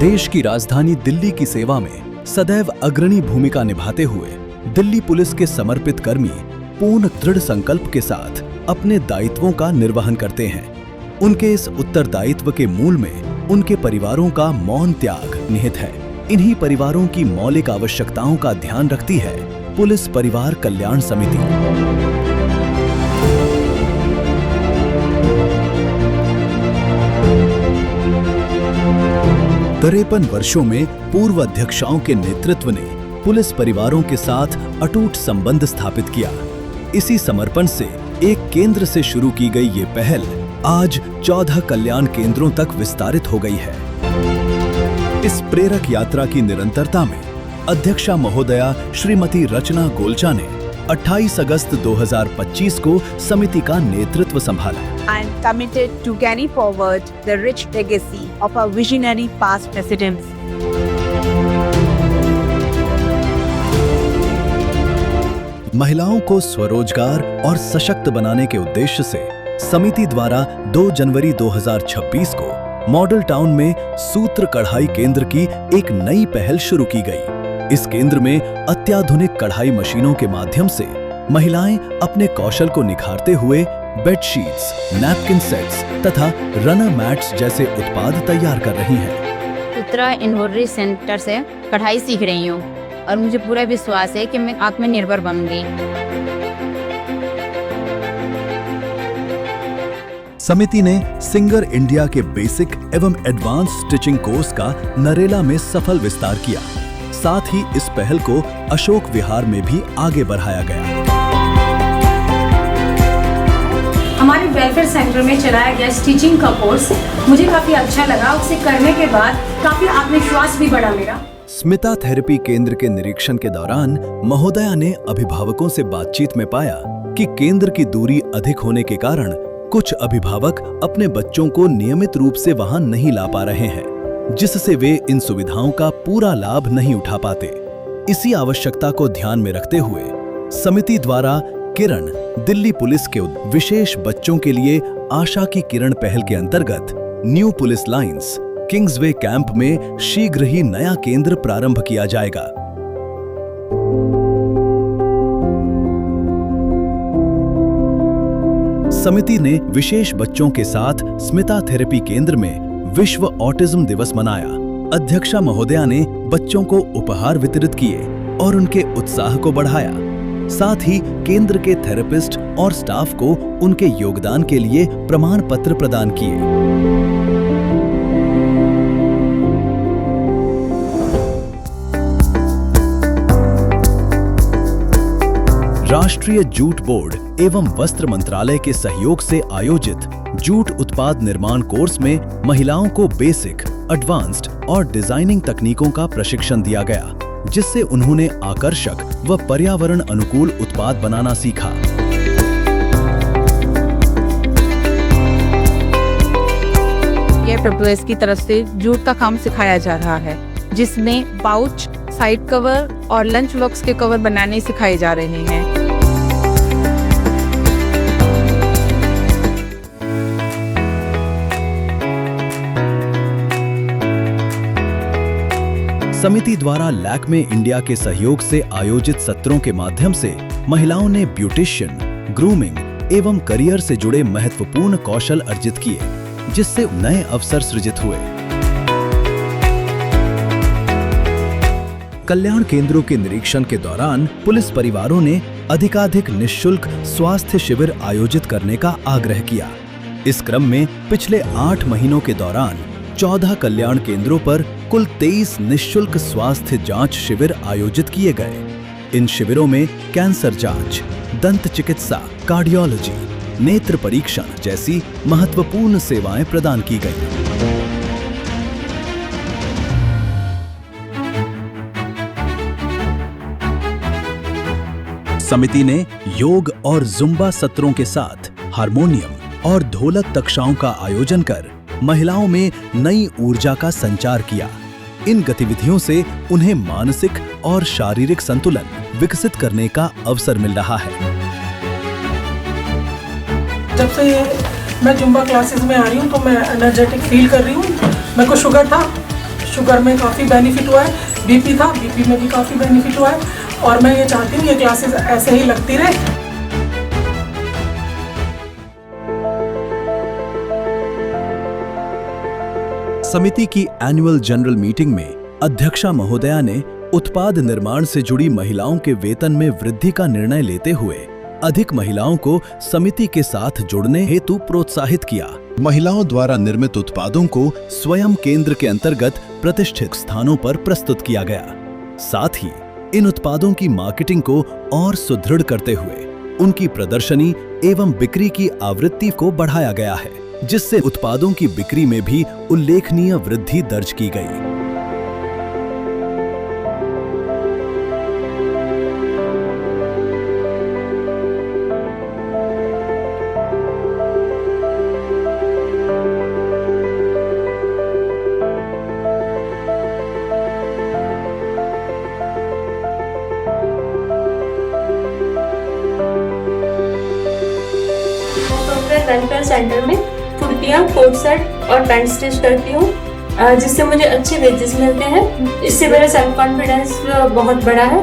देश की राजधानी दिल्ली की सेवा में सदैव अग्रणी भूमिका निभाते हुए दिल्ली पुलिस के समर्पित कर्मी पूर्ण दृढ़ संकल्प के साथ अपने दायित्वों का निर्वहन करते हैं। उनके इस उत्तरदायित्व के मूल में उनके परिवारों का मौन त्याग निहित है। इन्हीं परिवारों की मौलिक आवश्यकताओं का ध्यान रखती है पुलिस परिवार कल्याण समिति। 53 वर्षों में पूर्व अध्यक्षाओं के नेतृत्व ने पुलिस परिवारों के साथ अटूट संबंध स्थापित किया। इसी समर्पण से एक केंद्र से शुरू की गई ये पहल आज 14 कल्याण केंद्रों तक विस्तारित हो गई है। इस प्रेरक यात्रा की निरंतरता में अध्यक्षा महोदया श्रीमती रचना गोलचा ने 28 अगस्त 2025 को समिति का नेतृत्व संभाला। I am committed to carry forward the rich legacy of our visionary past presidents. महिलाओं को स्वरोजगार और सशक्त बनाने के उद्देश्य से समिति द्वारा 2 जनवरी 2026 को मॉडल टाउन में सूत्र कढ़ाई केंद्र की एक नई पहल शुरू की गई। इस केंद्र में अत्याधुनिक कढ़ाई मशीनों के माध्यम से महिलाएं अपने कौशल को निखारते हुए बेडशीट्स, नैपकिन सेट्स तथा रनर मैट्स जैसे उत्पाद तैयार कर रही हैं। सूत्रा एम्ब्रॉयडरी सेंटर से कढ़ाई सीख रही हूँ और मुझे पूरा विश्वास है कि मैं आत्मनिर्भर बनूंगी। समिति ने सिंगर इंडिया के बेसिक एवं एडवांस स्टिचिंग कोर्स का नरेला में सफल विस्तार किया। साथ ही इस पहल को अशोक विहार में भी आगे बढ़ाया गया। हमारे वेलफेयर सेंटर में चलाया गया स्टिचिंग का कोर्स मुझे काफी अच्छा लगा। उसे करने के बाद काफी आत्मविश्वास भी बढ़ा मेरा। स्मिता थेरेपी केंद्र के निरीक्षण के दौरान महोदया ने अभिभावकों से बातचीत में पाया कि केंद्र की दूरी अधिक होने के कारण कुछ अभिभावक अपने बच्चों को नियमित रूप से वहां नहीं ला पा रहे हैं, जिससे वे इन सुविधाओं का पूरा लाभ नहीं उठा पाते। इसी आवश्यकता को ध्यान में रखते हुए समिति द्वारा किरण दिल्ली पुलिस के विशेष बच्चों के लिए आशा की किरण पहल के अंतर्गत new police lines Kingsway camp में शीघ्र ही नया केंद्र प्रारंभ किया जाएगा। समिति ने विशेष बच्चों के साथ स्मिता थेरेपी केंद्र में विश्व ऑटिज्म दिवस मनाया। अध्यक्षा महोदया ने बच्चों को उपहार वितरित किए और उनके उत्साह को बढ़ाया। साथ ही केंद्र के थेरेपिस्ट और स्टाफ को उनके योगदान के लिए प्रमाण पत्र प्रदान किए। राष्ट्रीय जूट बोर्ड एवं वस्त्र मंत्रालय के सहयोग से आयोजित जूट उत्पाद निर्माण कोर्स में महिलाओं को बेसिक, एडवांस्ड और डिजाइनिंग तकनीकों का प्रशिक्षण दिया गया, जिससे उन्होंने आकर्षक व पर्यावरण अनुकूल उत्पाद बनाना सीखा। ये प्रप्लेस की तरफ से जूट का काम सिखाया जा रहा है, जिसमें पाउच, साइड कवर और लंच बॉक्स के कवर बनाने सिखाए जा रहे हैं। समिति द्वारा लैक्मे इंडिया के सहयोग से आयोजित सत्रों के माध्यम से महिलाओं ने ब्यूटिशियन, ग्रूमिंग एवं करियर से जुड़े महत्वपूर्ण कौशल अर्जित किए, जिससे नए अवसर सृजित हुए। कल्याण केंद्रों के निरीक्षण के दौरान पुलिस परिवारों ने अधिकाधिक निःशुल्क स्वास्थ्य शिविर आयोजित करने का आग्रह किया। इस क्रम में पिछले 8 महीनों के दौरान 14 कल्याण केंद्रों पर कुल 23 निःशुल्क स्वास्थ्य जांच शिविर आयोजित किए गए। इन शिविरों में कैंसर जांच, दंत चिकित्सा, कार्डियोलॉजी, नेत्र परीक्षण जैसी महत्वपूर्ण सेवाएं प्रदान की गईं। समिति ने योग और जुम्बा सत्रों के साथ हारमोनियम और ढोलक कक्षाओं का आयोजन कर महिलाओं में नई ऊर्जा का संचार किया। इन गतिविधियों से उन्हें मानसिक और शारीरिक संतुलन विकसित करने का अवसर मिल रहा है। जब से मैं जुम्बा क्लासेस में आ रही हूँ तो मैं एनर्जेटिक फील कर रही हूँ। मेरे को शुगर था, शुगर में काफ़ी बेनिफिट हुआ है, बीपी था, बीपी में भी काफ़ी बेनिफिट हुआ है और मैं ये चाहती हूँ ये क्लासेस ऐसे ही लगती रहे। समिति की एनुअल जनरल मीटिंग में अध्यक्षा महोदया ने उत्पाद निर्माण से जुड़ी महिलाओं के वेतन में वृद्धि का निर्णय लेते हुए अधिक महिलाओं को समिति के साथ जुड़ने हेतु प्रोत्साहित किया। महिलाओं द्वारा निर्मित उत्पादों को स्वयं केंद्र के अंतर्गत प्रतिष्ठित स्थानों पर प्रस्तुत किया गया। साथ ही इन उत्पादों की मार्केटिंग को और सुदृढ़ करते हुए उनकी प्रदर्शनी एवं बिक्री की आवृत्ति को बढ़ाया गया है, जिससे उत्पादों की बिक्री में भी उल्लेखनीय वृद्धि दर्ज की गई। वेलफेयर सेंटर में कुर्तियाँ, कोट सेट और पैंट स्टिच करती हूँ, जिससे मुझे अच्छे वेजेस मिलते हैं। इससे मेरा सेल्फ कॉन्फिडेंस बहुत बढ़ा है।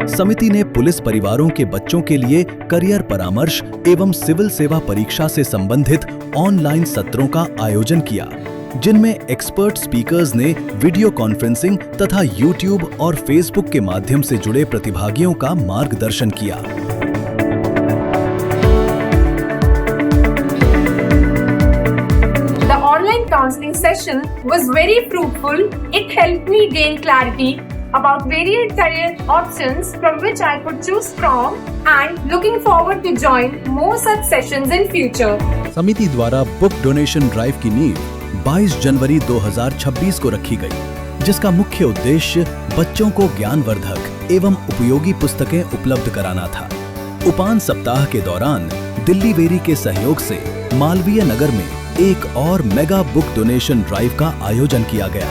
समिति ने पुलिस परिवारों के बच्चों के लिए करियर परामर्श एवं सिविल सेवा परीक्षा से संबंधित ऑनलाइन सत्रों का आयोजन किया, जिनमें एक्सपर्ट स्पीकर्स ने वीडियो कॉन्फ्रेंसिंग तथा यूट्यूब और फेसबुक के माध्यम से जुड़े प्रतिभागियों का मार्गदर्शन किया। The online counseling session was very fruitful. It helped me gain clarity about various career options from which I could choose from, and looking forward to join more such sessions in future. समिति द्वारा book donation drive की नींव 22 जनवरी 2026 को रखी गई, जिसका मुख्य उद्देश्य बच्चों को ज्ञानवर्धक एवं उपयोगी पुस्तकें उपलब्ध कराना था। उपान सप्ताह के दौरान दिल्ली वेरी के सहयोग से मालवीय नगर में एक और मेगा बुक डोनेशन ड्राइव का आयोजन किया गया।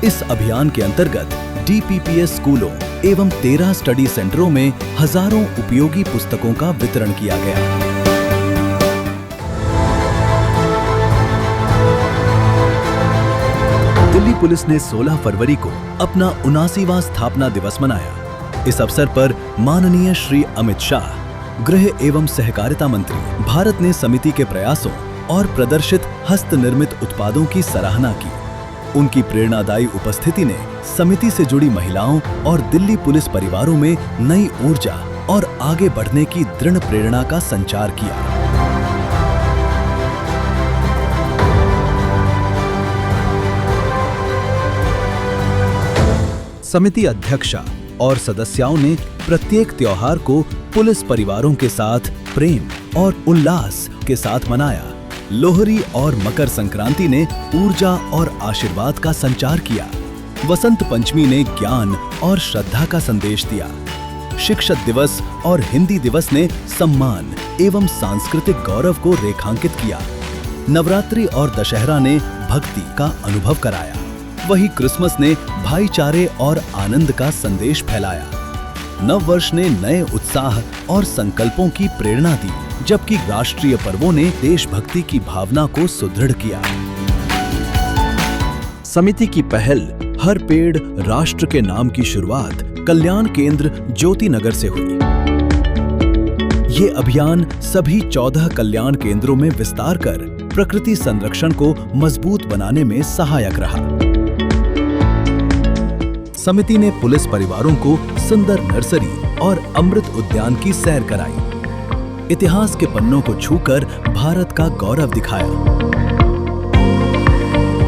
इस अभियान के अंतर्गत DPPS स्कूलों एवं 13 स्टडी सेंटरों में हजारों उपयोगी पुस्तकों का वितरण किया गया। दिल्ली पुलिस ने 16 फरवरी को अपना 79वां स्थापना दिवस मनाया। इस अवसर पर माननीय श्री अमित शाह, गृह एवं सहकारिता मंत्री, भारत ने समिति के प्रयासों और प्रदर्शित हस्त निर्मित उत्पादों की सराहना की। उनकी प्रेरणादायी उपस्थिति ने समिति से जुड़ी महिलाओं और दिल्ली पुलिस परिवारों में नई ऊर्जा और आगे बढ़ने की दृढ़ प्रेरणा का संचार किया। समिति अध्यक्षा और सदस्यों ने प्रत्येक त्योहार को पुलिस परिवारों के साथ प्रेम और उल्लास के साथ मनाया। लोहरी और मकर संक्रांति ने ऊर्जा और आशीर्वाद का संचार किया। वसंत पंचमी ने ज्ञान और श्रद्धा का संदेश दिया। शिक्षक दिवस और हिंदी दिवस ने सम्मान एवं सांस्कृतिक गौरव को रेखांकित किया। नवरात्रि और दशहरा ने भक्ति का अनुभव कराया। वहीं क्रिसमस ने भाईचारे और आनंद का संदेश फैलाया। नव वर्ष ने नए उत्साह और संकल्पों की प्रेरणा दी, जबकि राष्ट्रीय पर्वों ने देशभक्ति की भावना को सुदृढ़ किया। समिति की पहल हर पेड़ राष्ट्र के नाम की शुरुआत कल्याण केंद्र ज्योति नगर से हुई। ये अभियान सभी 14 कल्याण केंद्रों में विस्तार कर प्रकृति संरक्षण को मजबूत बनाने में सहायक रहा। समिति ने पुलिस परिवारों को सुंदर नर्सरी और अमृत उद्यान की सैर कराई। इतिहास के पन्नों को छूकर भारत का गौरव दिखाया।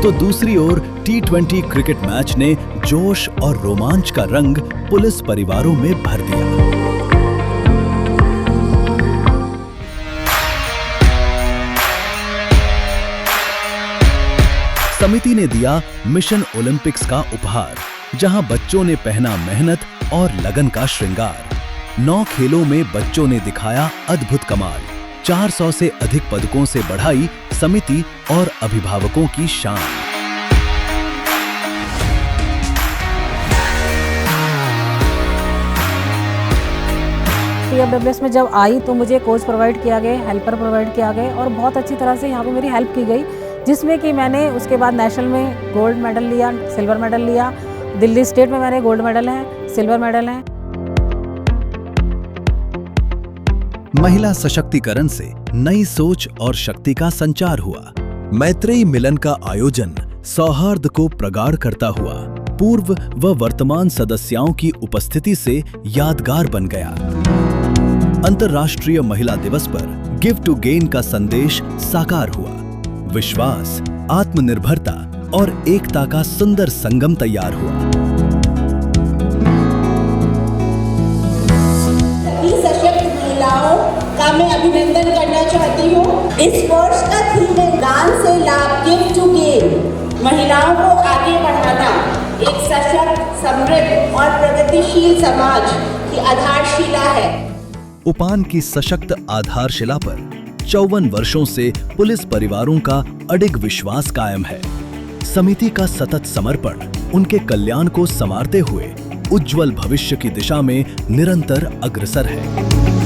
तो दूसरी ओर T20 क्रिकेट मैच ने जोश और रोमांच का रंग पुलिस परिवारों में भर दिया। समिति ने दिया मिशन ओलंपिक्स का उपहार, जहां बच्चों ने पहना मेहनत और लगन का श्रृंगार। 9 खेलों में बच्चों ने दिखाया अद्भुत कमाल। 400 से अधिक पदकों से बढ़ाई समिति और अभिभावकों की शान। TFWS में जब आई तो मुझे कोच प्रोवाइड किया गया, हेल्पर प्रोवाइड किया गया और बहुत अच्छी तरह से यहाँ पे मेरी हेल्प की गई जिसमें कि मैंने उसके बाद नेशनल में गोल्ड मेडल लिया, सिल्वर मेडल लिया, दिल्ली स्टेट में मेरे गोल्ड मेडल हैं, सिल्वर मेडल हैं। महिला सशक्तिकरण से नई सोच और शक्ति का संचार हुआ। मैत्रेयी मिलन का आयोजन सौहार्द को प्रगाढ़ करता हुआ पूर्व व वर्तमान सदस्यों की उपस्थिति से यादगार बन गया। अंतर्राष्ट्रीय महिला दिवस पर गिव टू गेन का संदेश साकार हुआ। विश्वास, आत्मनिर्भरता और एकता का सुंदर संगम तैयार हुआ। सभी सशक्त महिलाओं का मैं अभिनंदन करना चाहती हूँ। इस वर्ष का थीम है दान से लाभ, गिव टू गेन। महिलाओं को आगे बढ़ाना एक सशक्त, समृद्ध और प्रगतिशील समाज की आधारशिला है। उपान की सशक्त आधारशिला पर 54 वर्षों से पुलिस परिवारों का अडिग विश्वास कायम है। समिति का सतत समर्पण उनके कल्याण को संवारते हुए उज्जवल भविष्य की दिशा में निरंतर अग्रसर है।